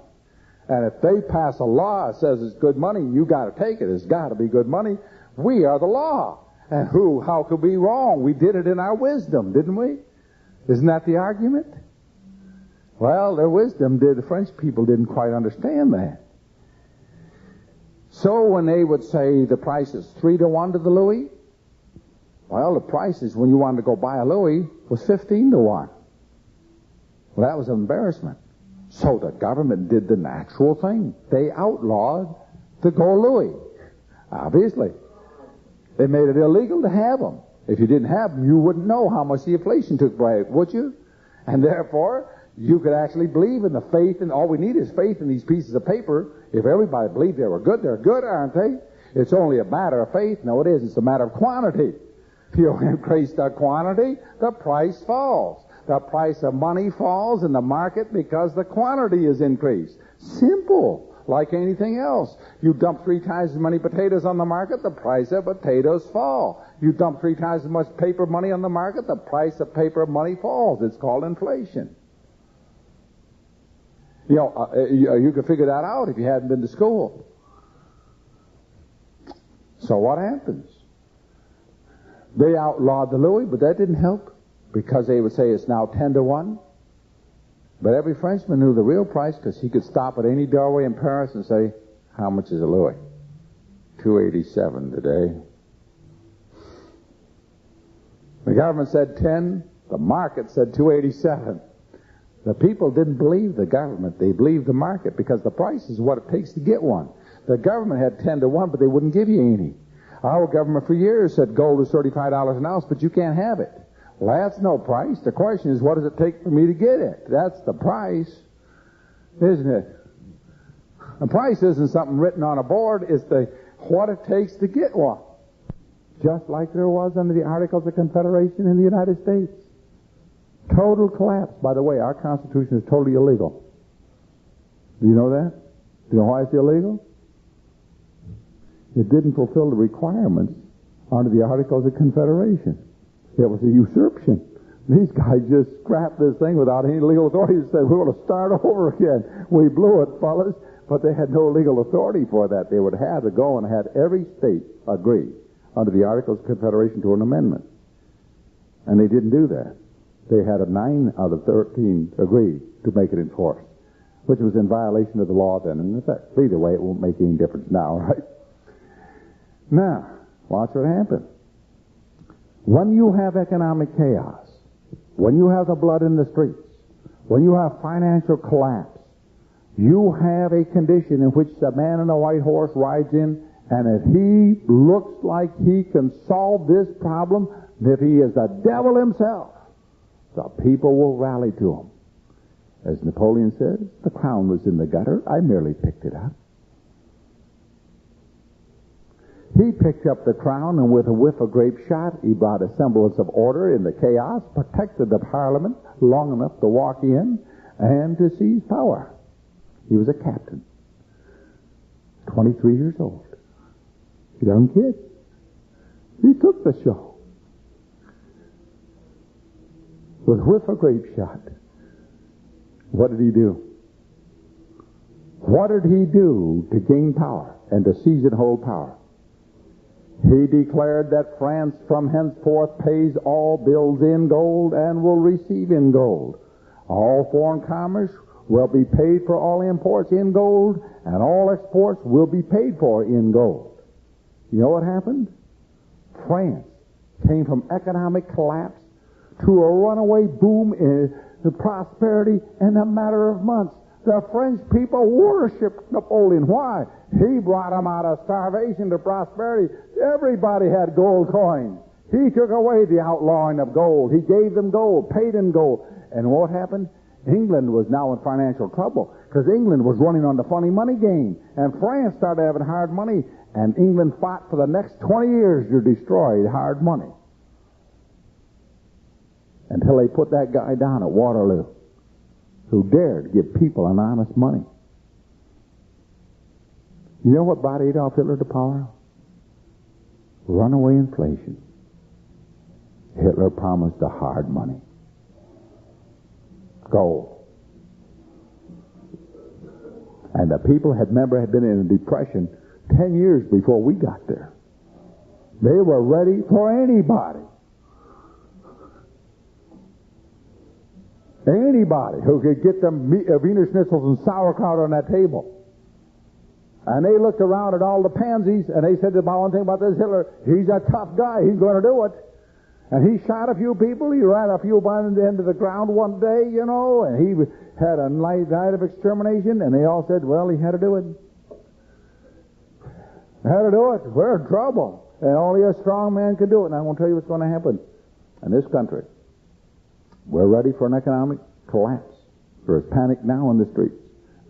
Speaker 1: And if they pass a law that says it's good money, you got to take it. It's got to be good money. We are the law. And how could we be wrong? We did it in our wisdom, didn't we? Isn't that the argument? Well, their wisdom the French people didn't quite understand that. So when they would say the price is 3 to 1 to the louis, well, the prices when you wanted to go buy a louis was 15 to 1. Well, that was an embarrassment. So the government did the natural thing. They outlawed the gold louis. Obviously. They made it illegal to have them. If you didn't have them, you wouldn't know how much the inflation took place, would you? And therefore, you could actually believe in the faith, and all we need is faith in these pieces of paper. If everybody believed they were good, they're good, aren't they? It's only a matter of faith. No, it isn't. It's a matter of quantity. If you increase the quantity, the price falls. The price of money falls in the market because the quantity is increased. Simple, like anything else. You dump 3 times as many potatoes on the market, the price of potatoes fall. You dump 3 times as much paper money on the market, the price of paper money falls. It's called inflation. You could figure that out if you hadn't been to school. So what happens? They outlawed the louis, but that didn't help, because they would say it's now 10 to 1. But every Frenchman knew the real price, because he could stop at any doorway in Paris and say, how much is a louis? $2.87 today. The government said 10, the market said $2.87. The people didn't believe the government. They believed the market, because the price is what it takes to get one. The government had 10 to 1, but they wouldn't give you any. Our government for years said gold is $35 an ounce, but you can't have it. Well, that's no price. The question is, what does it take for me to get it? That's the price, isn't it? The price isn't something written on a board. It's what it takes to get one. Just like there was under the Articles of Confederation in the United States. Total collapse. By the way, our Constitution is totally illegal. Do you know that? Do you know why it's illegal? It didn't fulfill the requirements under the Articles of Confederation. It was a usurpation. These guys just scrapped this thing without any legal authority and said, we're going to start over again. We blew it, fellas. But they had no legal authority for that. They would have to go and had every state agree under the Articles of Confederation to an amendment. And they didn't do that. They had 9 out of 13 agree to make it enforced, which was in violation of the law then in effect. Either way, it won't make any difference now, right? Now, watch what happens. When you have economic chaos, when you have the blood in the streets, when you have financial collapse, you have a condition in which the man on a white horse rides in, and if he looks like he can solve this problem, if he is the devil himself, the people will rally to him. As Napoleon says, the crown was in the gutter, I merely picked it up. He picked up the crown, and with a whiff of grape shot, he brought a semblance of order in the chaos, protected the Parliament long enough to walk in and to seize power. He was a captain, 23 years old, young kid. He took the show with a whiff of grape shot. What did he do? What did he do to gain power and to seize and hold power? He declared that France from henceforth pays all bills in gold and will receive in gold. All foreign commerce will be paid for all imports in gold, and all exports will be paid for in gold. You know what happened? France came from economic collapse to a runaway boom in prosperity in a matter of months. The French people worshipped Napoleon. Why? He brought them out of starvation to prosperity. Everybody had gold coins. He took away the outlawing of gold. He gave them gold, paid in gold. And what happened? England was now in financial trouble because England was running on the funny money game. And France started having hard money. And England fought for the next 20 years to destroy the hard money. Until they put that guy down at Waterloo, who dared give people an honest money. You know what brought Adolf Hitler to power? Runaway inflation. Hitler promised the hard money. Gold. And the people had been in a depression 10 years before we got there. They were ready for anybody. Anybody who could get them Wiener Schnitzels and sauerkraut on that table. And they looked around at all the pansies, and they said about one thing about this Hitler, he's a tough guy, he's going to do it. And he shot a few people, he ran a few by the end of the ground one day, you know, and he had a night of extermination, and they all said, well, he had to do it. Had to do it. We're in trouble. And only a strong man can do it. And I won't tell you what's going to happen in this country. We're ready for an economic collapse. There's panic now in the streets.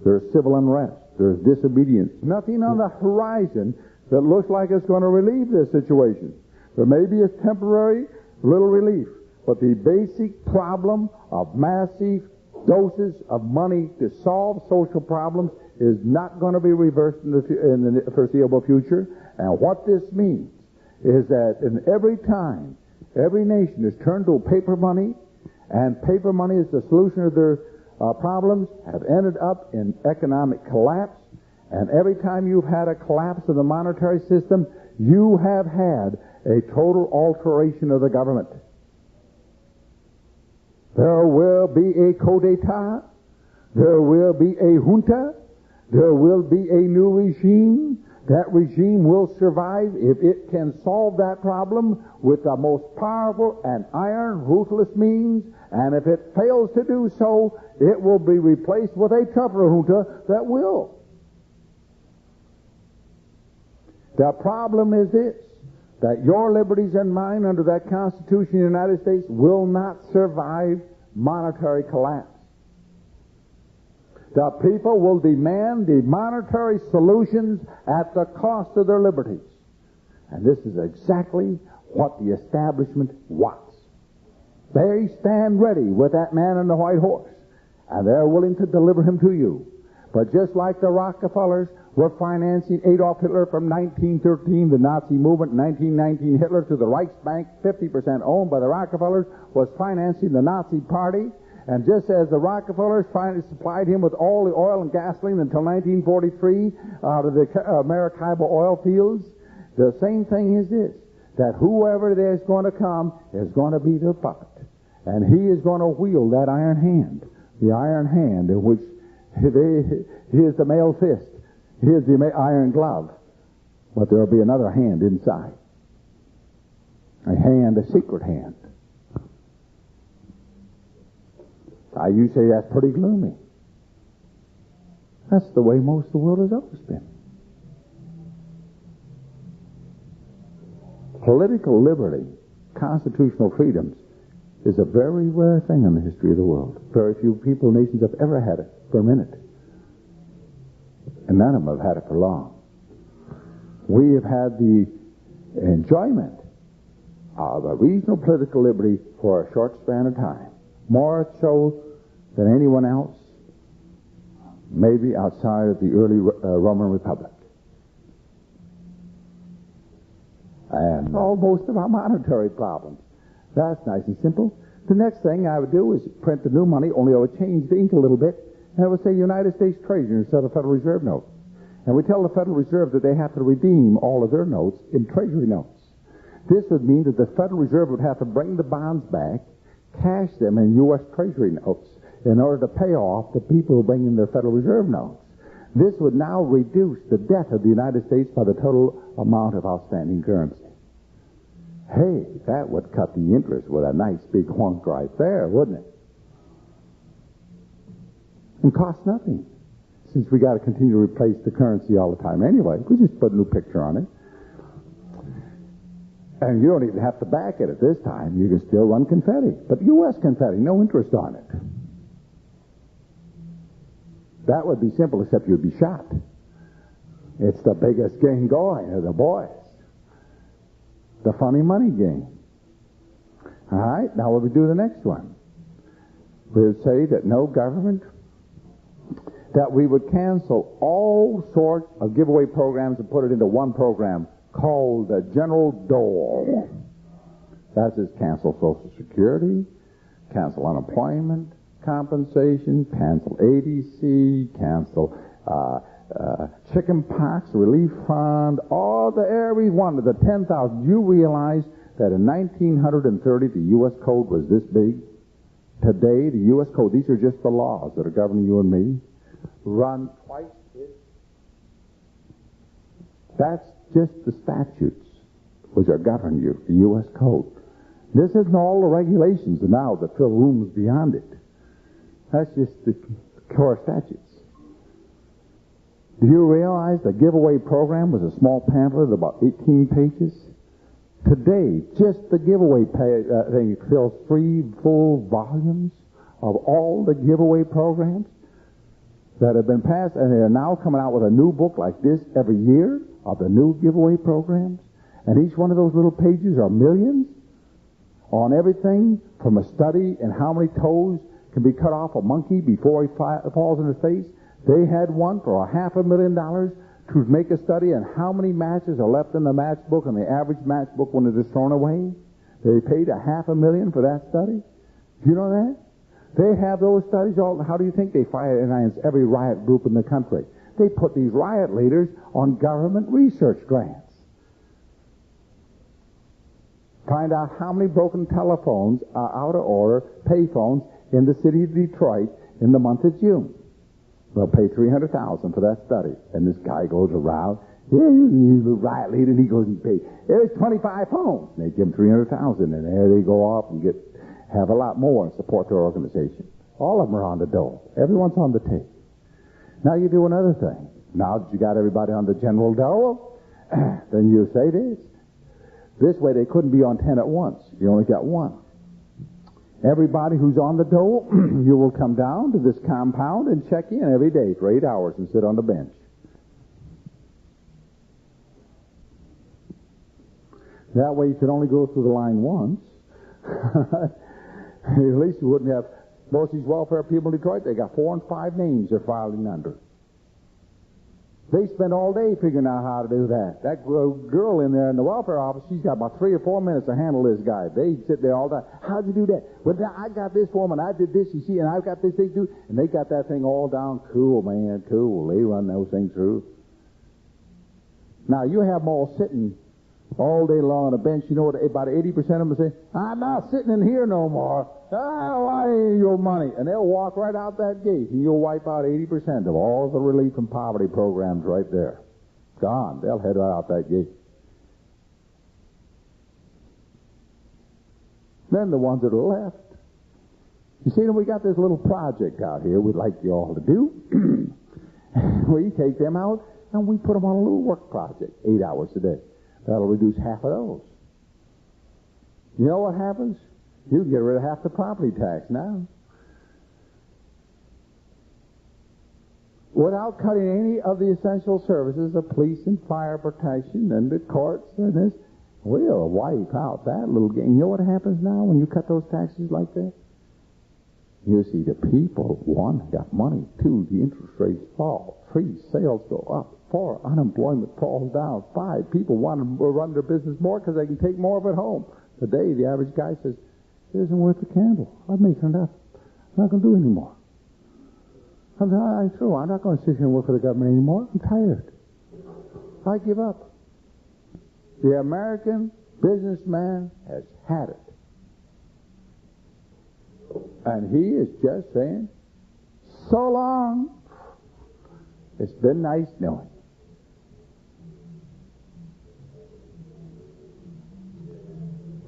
Speaker 1: There's civil unrest. There's disobedience. Nothing on the horizon that looks like it's going to relieve this situation. There may be a temporary little relief, but the basic problem of massive doses of money to solve social problems is not going to be reversed in the foreseeable future. And what this means is that in every time, every nation has turned to paper money, and paper money is the solution of their problems, have ended up in economic collapse. And every time you've had a collapse of the monetary system, you have had a total alteration of the government. There will be a coup d'etat. There will be a junta. There will be a new regime. That regime will survive if it can solve that problem with the most powerful and iron, ruthless means. And if it fails to do so, it will be replaced with a tougher junta that will. The problem is this, that your liberties and mine under that Constitution of the United States will not survive monetary collapse. The people will demand the monetary solutions at the cost of their liberties. And this is exactly what the establishment wants. They stand ready with that man on the white horse, and they're willing to deliver him to you. But just like the Rockefellers were financing Adolf Hitler from 1913, the Nazi movement, 1919, Hitler to the Reichsbank, 50% owned by the Rockefellers, was financing the Nazi party. And just as the Rockefellers finally supplied him with all the oil and gasoline until 1943 out of the Maracaibo oil fields, the same thing is this, that whoever is going to come is going to be their puppet. And he is going to wield that iron hand, the iron hand in which he is the male fist, he is the iron glove, but there will be another hand inside. A hand, a secret hand. Now, you say that's pretty gloomy. That's the way most of the world has always been. Political liberty, constitutional freedoms, is a very rare thing in the history of the world. Very few people, nations have ever had it for a minute. And none of them have had it for long. We have had the enjoyment of a reasonable political liberty for a short span of time. More so than anyone else, maybe outside of the early Roman Republic. And most of our monetary problems. That's nice and simple. The next thing I would do is print the new money, only I would change the ink a little bit, and it would say United States Treasury instead of Federal Reserve notes. And we tell the Federal Reserve that they have to redeem all of their notes in Treasury notes. This would mean that the Federal Reserve would have to bring the bonds back, cash them in U.S. Treasury notes in order to pay off the people who bring in their Federal Reserve notes. This would now reduce the debt of the United States by the total amount of outstanding currency. Hey, that would cut the interest with a nice big hunk right there, wouldn't it? And cost nothing, since we got to continue to replace the currency all the time anyway. We just put a new picture on it. And you don't even have to back it at this time. You can still run confetti. But U.S. confetti, no interest on it. That would be simple, except you'd be shot. It's the biggest game going of the boys. The funny money game. All right, now what we do the next one? We would say that no government, that we would cancel all sorts of giveaway programs and put it into one program called the General Dole. That is cancel Social Security, cancel unemployment compensation, cancel ADC, cancel chicken pox relief fund, all every one of the 10,000. You realize that in 1930 the U.S. Code was this big? Today the U.S. Code, these are just the laws that are governing you and me, run twice this. That's just the statutes which are governing you, the U.S. Code. This isn't all the regulations now that fill rooms beyond it. That's just the core statutes. Do you realize the giveaway program was a small pamphlet of about 18 pages? Today, just the giveaway thing fills 3 full volumes of all the giveaway programs that have been passed, and they are now coming out with a new book like this every year of the new giveaway programs. And each one of those little pages are millions on everything from a study in how many toes can be cut off a monkey before he falls in his face. They had one for $500,000 to make a study on how many matches are left in the matchbook, and the average matchbook when it is thrown away. They paid $500,000 for that study. Do you know that? They have those studies all. How do you think they finance every riot group in the country? They put these riot leaders on government research grants. Find out how many broken telephones are out of order, payphones, in the city of Detroit in the month of June. They'll pay $300,000 for that study. And this guy goes around, he's the riot leader, and he goes and pays. There's 25 phones. And they give him $300,000, and there they go off and have a lot more and support their organization. All of them are on the dole. Everyone's on the tape. Now you do another thing. Now that you got everybody on the general dole, then you say this. This way they couldn't be on 10 at once. You only got one. Everybody who's on the dole, you will come down to this compound and check in every day for 8 hours and sit on the bench. That way you could only go through the line once. At least you wouldn't have, most of these welfare people in Detroit, they got 4 and 5 names they're filing under. They spend all day figuring out how to do that. That girl in there in the welfare office, she's got about 3 or 4 minutes to handle this guy. They sit there all day. How'd you do that? Well, I got this woman. I did this, you see, and I've got this thing too. And they got that thing all down cool, man, cool. They run those things through. Now, you have them all sitting all day long on a bench. You know what? About 80% of them say, I'm not sitting in here no more. I need your money. And they'll walk right out that gate, and you'll wipe out 80% of all the relief and poverty programs right there. Gone. They'll head right out that gate. Then the ones that are left, You see, we got this little project out here we'd like you all to do. We take them out and we put them on a little work project, 8 hours a day. That'll reduce half of those. You know what happens? You can get rid of half the property tax now. Without cutting any of the essential services of police and fire protection and the courts and this, we'll wipe out that little game. You know what happens now when you cut those taxes like that? You see, the people, one, got money. Two, the interest rates fall. Three, sales go up. Four, unemployment falls down. Five, people want to run their business more because they can take more of it home. Today, the average guy says, it isn't worth the candle. I've made enough. I'm not going to do any more. I'm not going to sit here and work for the government anymore. I'm tired. I give up. The American businessman has had it. And he is just saying, so long. It's been nice knowing.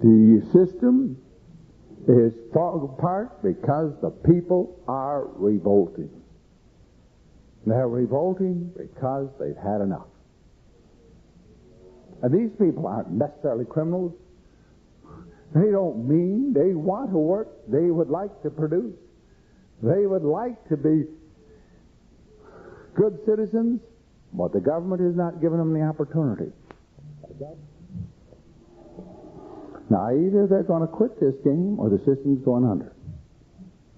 Speaker 1: The system is falling apart because the people are revolting. They're revolting because they've had enough. And these people aren't necessarily criminals. They don't mean they want to work. They would like to produce. They would like to be good citizens, but the government has not given them the opportunity. Now, either they're going to quit this game or the system's going under.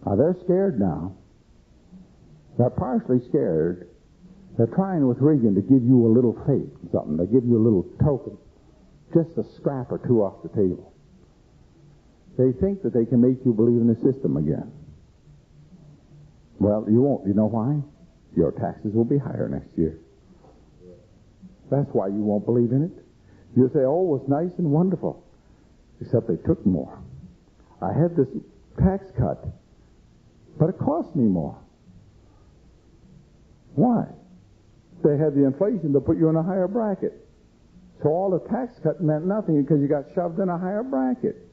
Speaker 1: Now, they're scared now. They're partially scared. They're trying with Reagan to give you a little faith in something. They give you a little token, just a scrap or two off the table. They think that they can make you believe in the system again. Well, you won't. You know why? Your taxes will be higher next year. That's why you won't believe in it. You'll say, oh, it's nice and wonderful. Except they took more. I had this tax cut, but it cost me more. Why? They had the inflation to put you in a higher bracket. So all the tax cut meant nothing because you got shoved in a higher bracket.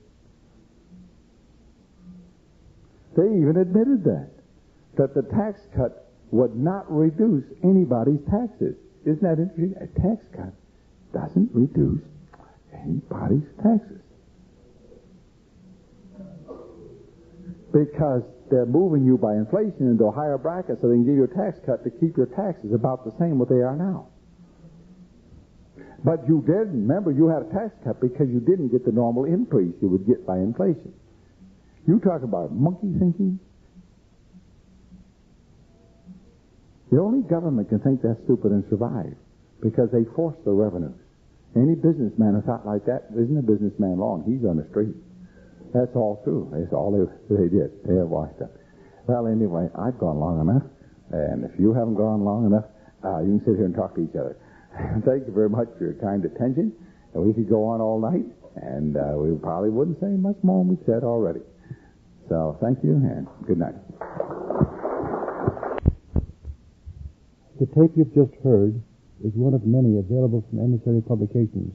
Speaker 1: They even admitted that the tax cut would not reduce anybody's taxes. Isn't that interesting? A tax cut doesn't reduce anybody's taxes. Because they're moving you by inflation into a higher bracket so they can give you a tax cut to keep your taxes about the same what they are now. But you didn't. Remember, you had a tax cut because you didn't get the normal increase you would get by inflation. You talk about monkey thinking. The only government can think that's stupid and survive because they force the revenues. Any businessman who thought like that isn't a businessman long. He's on the street. That's all true. That's all they did. They have washed up. Well, anyway, I've gone long enough, and if you haven't gone long enough, you can sit here and talk to each other. Thank you very much for your kind attention. And we could go on all night, and we probably wouldn't say much more than we said already. So thank you, and good night.
Speaker 2: The tape you've just heard is one of many available from Emissary Publications.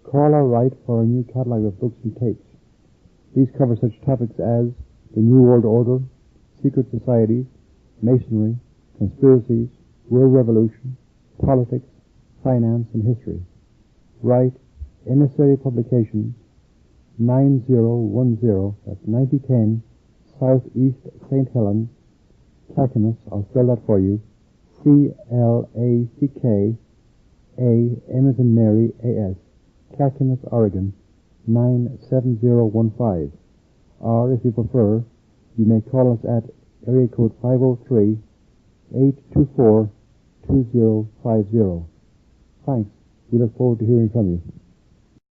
Speaker 2: Call or write for a new catalog of books and tapes. These cover such topics as the New World Order, secret societies, Masonry, conspiracies, world revolution, politics, finance, and history. Write Emissary Publications, 9010, that's 9010, Southeast St. Helens, Clackamas, I'll spell that for you, C-L-A-C-K, A-M as in Mary, A-S, Clackamas, Oregon, 97015. Or, if you prefer, you may call us at area code 503-824-2050. Thanks. We look forward to hearing from you.